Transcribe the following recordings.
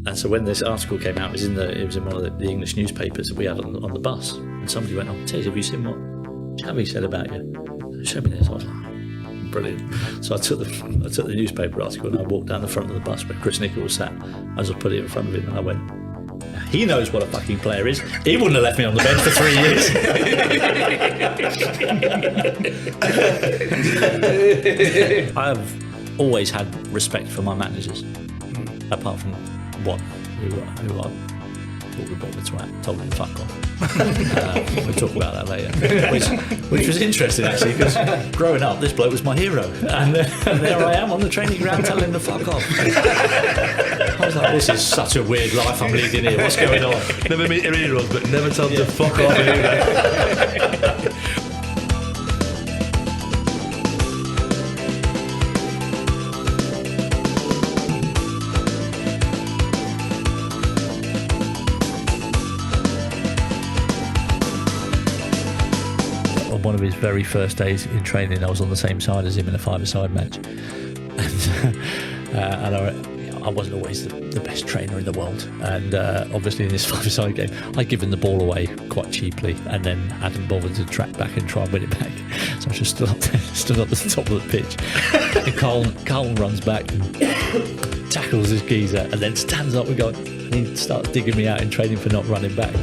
And so when this article came out, it was in one of the English newspapers that we had on the bus. And somebody went, "Oh, Tez, have you seen what Xavi said about you?" Show me this. I was like, brilliant. So I took the newspaper article and I walked down the front of the bus where Chris Nicholl was sat. I just put it in front of him and I went, "He knows what a fucking player is. He wouldn't have left me on the bench for 3 years." I have always had respect for my managers, apart from one who I thought we bought the twat, told him to fuck off. We'll talk about that later. Which was interesting actually, because growing up, this bloke was my hero, and there I am on the training ground telling him to fuck off. I was like, this is such a weird life I'm leading here. What's going on? Never meet your heroes, but never tell them to fuck off either. One of his very first days in training, I was on the same side as him in a five-a-side match, and I wasn't always the best trainer in the world, and obviously in this five-a-side game I'd given the ball away quite cheaply, and then hadn't bothered to track back and try and win it back, so I just stood up at the top of the pitch, and Carl runs back and tackles his geezer, and then stands up and he starts digging me out in training for not running back.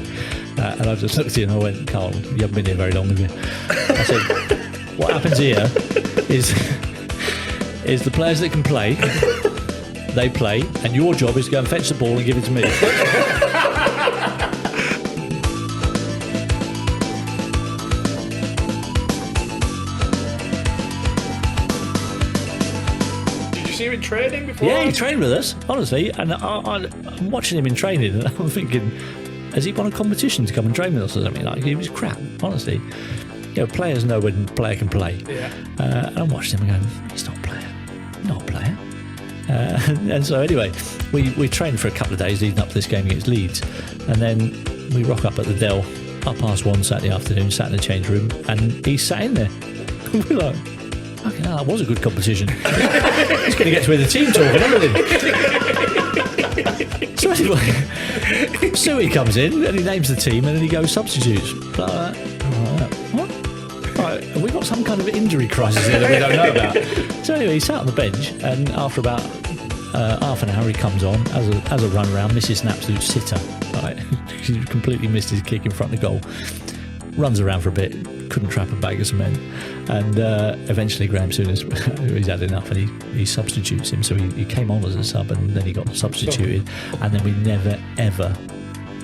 And I just looked at him and I went, "Carl, you haven't been here very long, have you?" I said, "What happens here is the players that can play, they play, and your job is to go and fetch the ball and give it to me." Did you see him in training before? Yeah, he trained with us, honestly, and I'm watching him in training and I'm thinking, has he won a competition to come and train with us or something? Like, he was crap, honestly. You know, players know when a player can play. Yeah. And I'm watching him and going, he's not a player. Not a player. And so anyway, we trained for a couple of days leading up to this game against Leeds. And then we rock up at the Dell, 1:30 Saturday afternoon, sat in the change room, and he sat in there. We're like, fucking hell, that was a good competition. He's going to get to hear the team talk and everything. So anyway, Suey comes in and he names the team and then he goes substitutes. What? Right, have we got some kind of injury crisis here that we don't know about? So anyway, he sat on the bench, and after about half an hour he comes on as a run around, misses an absolute sitter. Right? He completely missed his kick in front of the goal. Runs around for a bit, couldn't trap a bag of cement, and eventually Graham Souness, he's had enough, and he substitutes him. So he came on as a sub, and then he got substituted, and then we never ever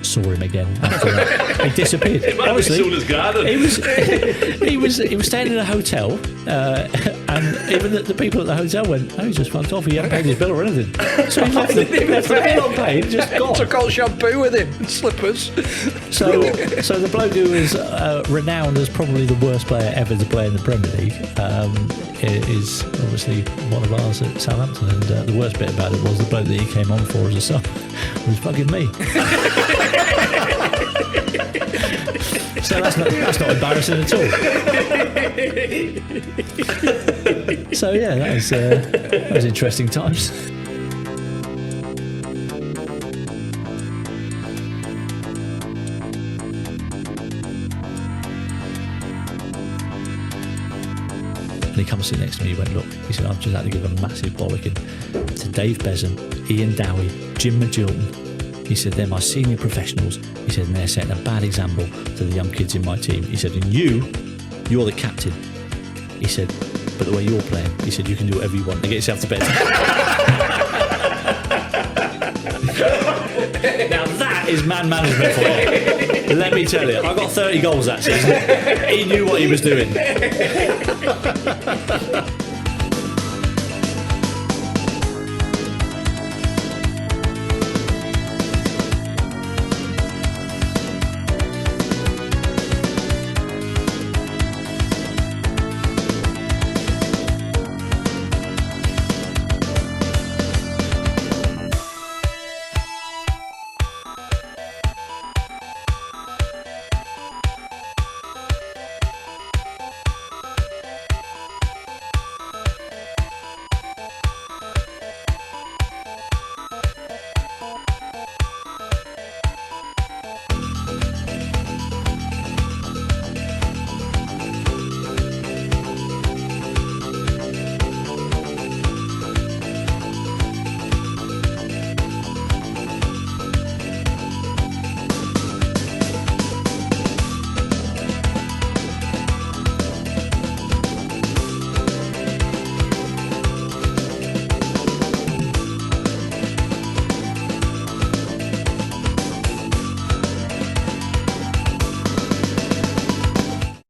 saw him again after that. He disappeared. Honestly, he was staying in a hotel, and even the people at the hotel went, "Oh, he just fucked off. He hadn't paid his bill or anything." So he left the bill unpaid, just gone. Took all shampoo with him and slippers. So the bloke who is renowned as probably the worst player ever to play in the Premier League is obviously one of ours at Southampton, and the worst bit about it was the bloke that he came on for as a sub was fucking me. So that's not embarrassing at all. So yeah, that was interesting times. And he comes to sit next to me. He went, "Look," he said, "I've just had to give a massive bollocking to Dave Besom, Ian Dowie, Jim Magilton." He said, "They're my senior professionals." He said, "And they're setting a bad example to the young kids in my team." He said, "And you're the captain." He said, "But the way you're playing," he said, "you can do whatever you want to get yourself to bed." Now that is man management for you. Let me tell you, I got 30 goals that season. He knew what he was doing.